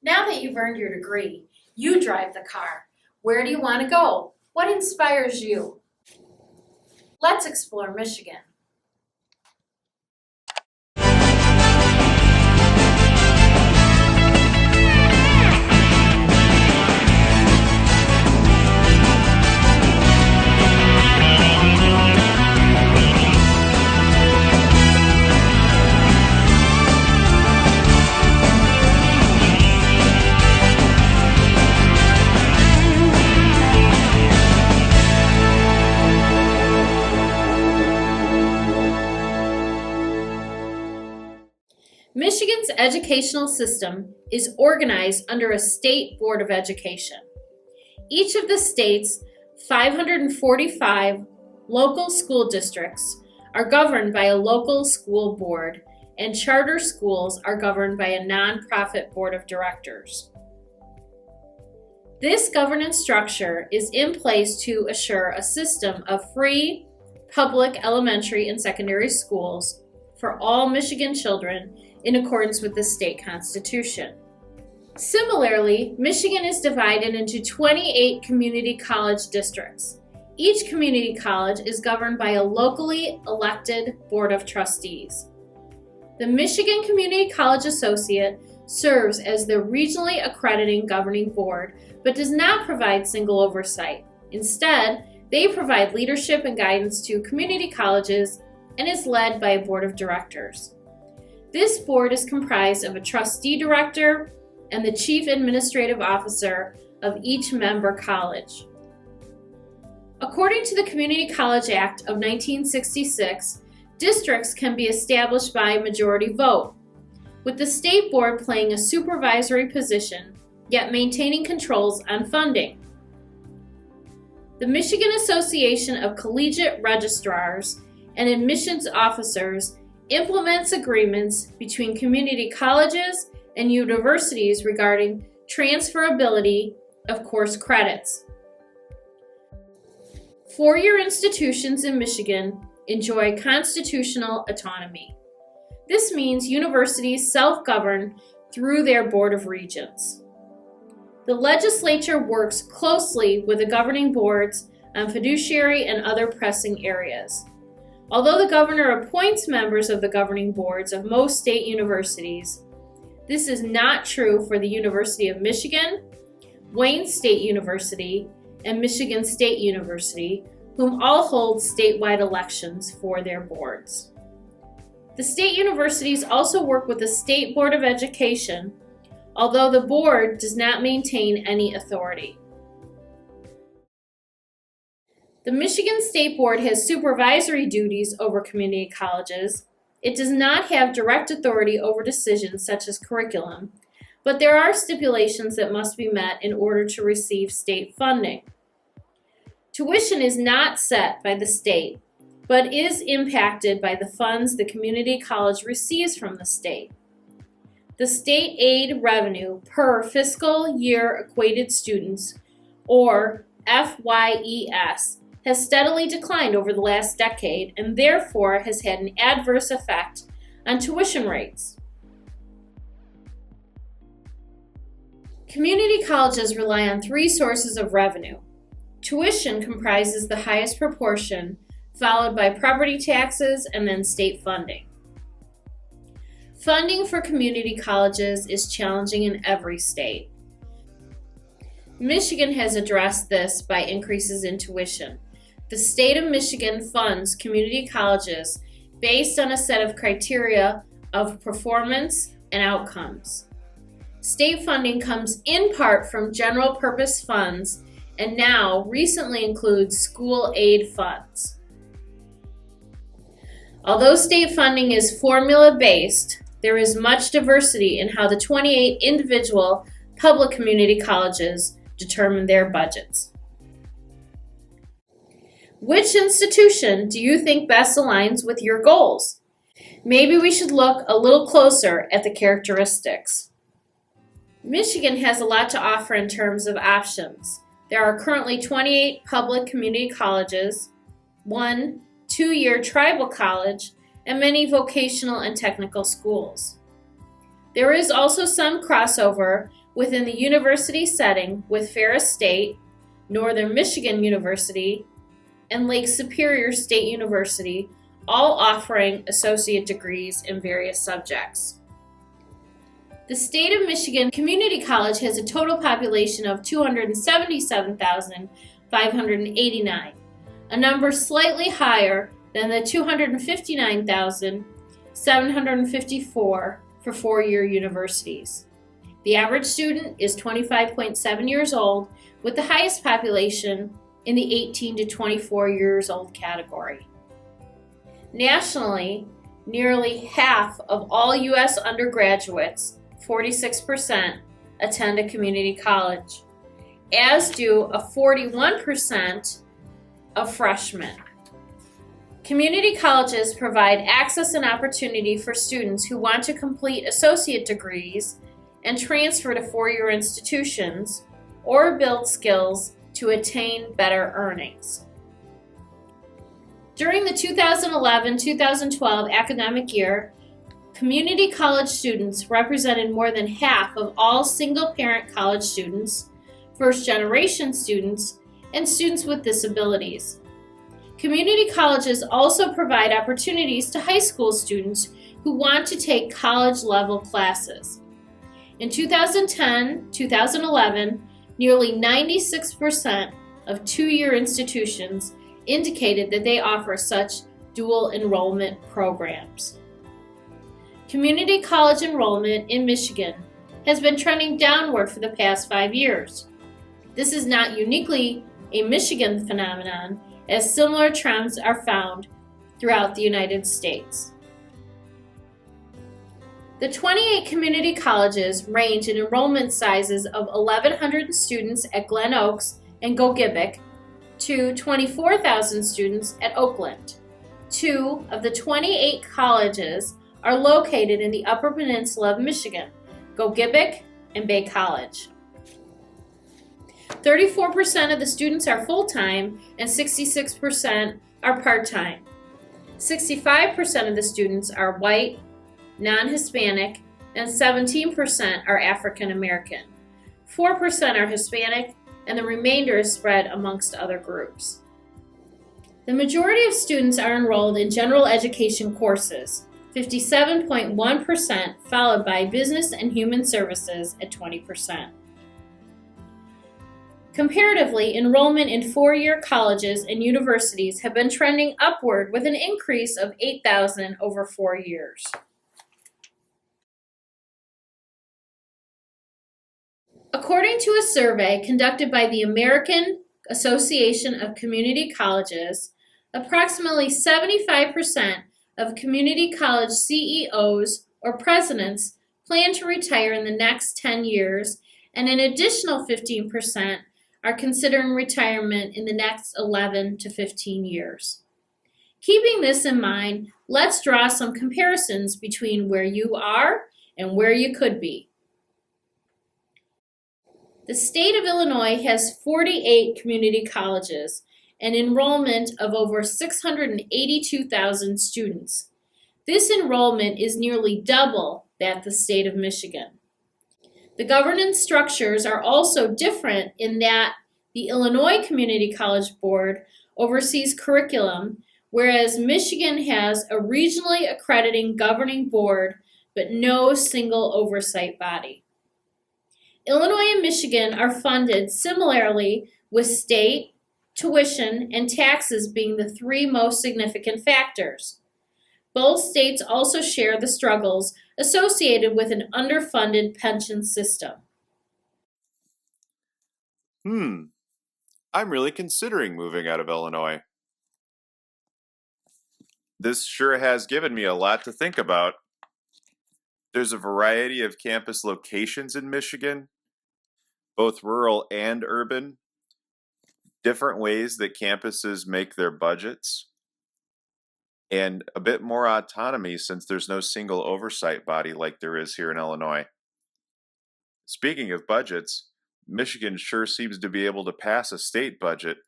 Now that you've earned your degree, you drive the car. Where do you want to go? What inspires you? Let's explore Michigan. Michigan's educational system is organized under a state board of education. Each of the state's 545 local school districts are governed by a local school board, and charter schools are governed by a nonprofit board of directors. This governance structure is in place to assure a system of free, public elementary and secondary schools for all Michigan children in accordance with the state constitution. Similarly, Michigan is divided into 28 community college districts. Each community college is governed by a locally elected board of trustees. The Michigan Community College Associate serves as the regionally accrediting governing board, but does not provide single oversight. Instead, they provide leadership and guidance to community colleges and is led by a board of directors. This board is comprised of a trustee director and the chief administrative officer of each member college. According to the Community College Act of 1966, districts can be established by majority vote, with the state board playing a supervisory position, yet maintaining controls on funding. The Michigan Association of Collegiate Registrars and Admissions Officers implements agreements between community colleges and universities regarding transferability of course credits. Four-year institutions in Michigan enjoy constitutional autonomy. This means universities self-govern through their Board of Regents. The legislature works closely with the governing boards on fiduciary and other pressing areas. Although the governor appoints members of the governing boards of most state universities, this is not true for the University of Michigan, Wayne State University, and Michigan State University, whom all hold statewide elections for their boards. The state universities also work with the State Board of Education, although the board does not maintain any authority. The Michigan State Board has supervisory duties over community colleges. It does not have direct authority over decisions such as curriculum, but there are stipulations that must be met in order to receive state funding. Tuition is not set by the state, but is impacted by the funds the community college receives from the state. The state aid revenue per fiscal year equated students, or FYES, has steadily declined over the last decade and therefore has had an adverse effect on tuition rates. Community colleges rely on three sources of revenue. Tuition comprises the highest proportion, followed by property taxes and then state funding. Funding for community colleges is challenging in every state. Michigan has addressed this by increases in tuition. The state of Michigan funds community colleges based on a set of criteria of performance and outcomes. State funding comes in part from general purpose funds and now recently includes school aid funds. Although state funding is formula-based, there is much diversity in how the 28 individual public community colleges determine their budgets. Which institution do you think best aligns with your goals? Maybe we should look a little closer at the characteristics. Michigan has a lot to offer in terms of options. There are currently 28 public community colleges, one 2-year tribal college, and many vocational and technical schools. There is also some crossover within the university setting with Ferris State, Northern Michigan University, and Lake Superior State University, all offering associate degrees in various subjects. The State of Michigan Community College has a total population of 277,589, a number slightly higher than the 259,754 for four-year universities. The average student is 25.7 years old, with the highest population in the 18 to 24 years old category. Nationally, nearly half of all U.S. undergraduates, 46%, attend a community college, as do a 41% of freshmen. Community colleges provide access and opportunity for students who want to complete associate degrees and transfer to four-year institutions or build skills to attain better earnings. During the 2011-2012 academic year, community college students represented more than half of all single-parent college students, first-generation students, and students with disabilities. Community colleges also provide opportunities to high school students who want to take college-level classes. In 2010-2011, nearly 96% of two-year institutions indicated that they offer such dual enrollment programs. Community college enrollment in Michigan has been trending downward for the past 5 years. This is not uniquely a Michigan phenomenon, as similar trends are found throughout the United States. The 28 community colleges range in enrollment sizes of 1,100 students at Glen Oaks and Gogebic to 24,000 students at Oakland. 2 of the 28 colleges are located in the Upper Peninsula of Michigan, Gogebic and Bay College. 34% of the students are full-time and 66% are part-time. 65% of the students are white, non-Hispanic, and 17% are African American. 4% are Hispanic, and the remainder is spread amongst other groups. The majority of students are enrolled in general education courses, 57.1%, followed by business and human services at 20%. Comparatively, enrollment in four-year colleges and universities have been trending upward with an increase of 8,000 over 4 years. According to a survey conducted by the American Association of Community Colleges, approximately 75% of community college CEOs or presidents plan to retire in the next 10 years, and an additional 15% are considering retirement in the next 11 to 15 years. Keeping this in mind, let's draw some comparisons between where you are and where you could be. The state of Illinois has 48 community colleges and enrollment of over 682,000 students. This enrollment is nearly double that of the state of Michigan. The governance structures are also different in that the Illinois Community College Board oversees curriculum, whereas Michigan has a regionally accrediting governing board but no single oversight body. Illinois and Michigan are funded similarly, with state, tuition, and taxes being the three most significant factors. Both states also share the struggles associated with an underfunded pension system. I'm really considering moving out of Illinois. This sure has given me a lot to think about. There's a variety of campus locations in Michigan, both rural and urban, different ways that campuses make their budgets, and a bit more autonomy since there's no single oversight body like there is here in Illinois. Speaking of budgets, Michigan sure seems to be able to pass a state budget.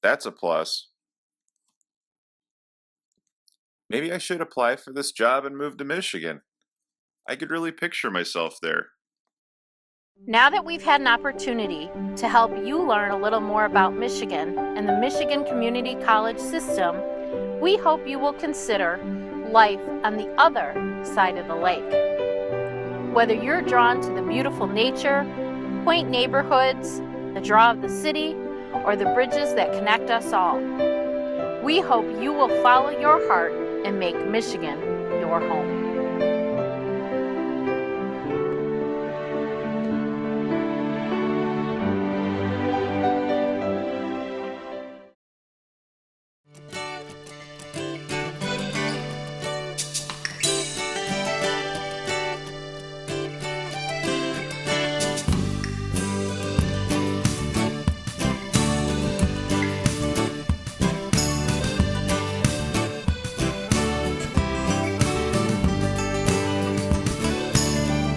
That's a plus. Maybe I should apply for this job and move to Michigan. I could really picture myself there. Now that we've had an opportunity to help you learn a little more about Michigan and the Michigan Community College system, we hope you will consider life on the other side of the lake. Whether you're drawn to the beautiful nature, quaint neighborhoods, the draw of the city, or the bridges that connect us all, we hope you will follow your heart and make Michigan your home.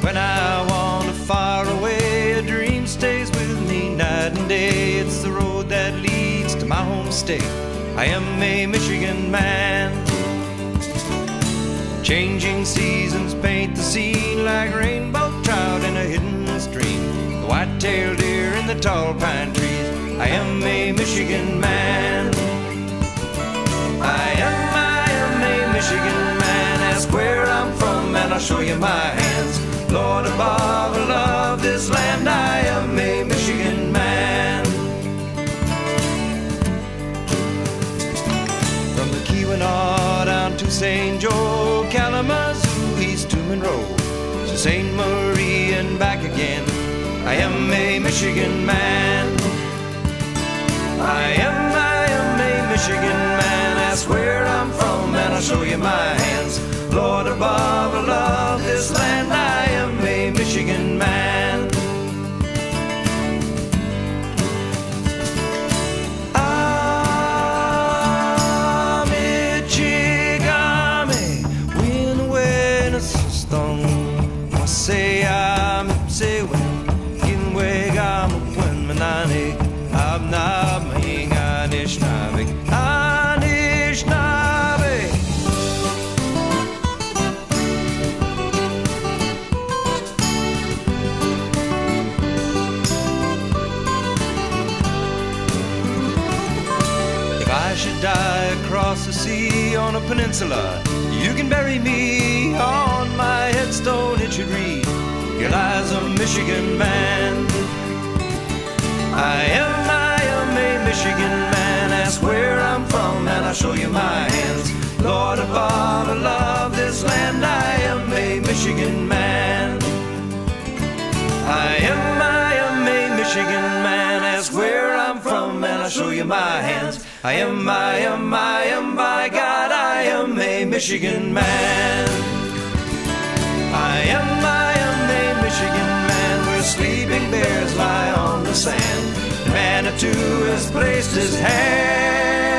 When I wander far away, a dream stays with me night and day. It's the road that leads to my home state. I am a Michigan man. Changing seasons paint the scene like rainbow trout in a hidden stream. The white-tailed deer in the tall pine trees. I am a Michigan man. I am a Michigan man. Ask where I'm from and I'll show you my hands. Lord above, I love this land. I am a Michigan man. From the Keweenaw down to St. Joe, Kalamazoo, East to Monroe, to St. Marie and back again, I am a Michigan man. I am a Michigan man. Ask where I'm from and I'll show you my hands. Lord above, I love this land. I am a Michigan man. Ah, Michigame, win stone. I say I'm say when in wegam when manani abna minga nishnavik anishnavik. I should die across the sea on a peninsula, you can bury me. On my headstone it should read, here lies a Michigan man. I am a Michigan man. Ask where I'm from and I'll show you my hands. Lord above, I love this land. I am a Michigan man. I am a Michigan man. Ask where I'm from and I'll show you my hands. I am, by God, I am a Michigan man. I am a Michigan man, where sleeping bears lie on the sand. Manitou has placed his hand.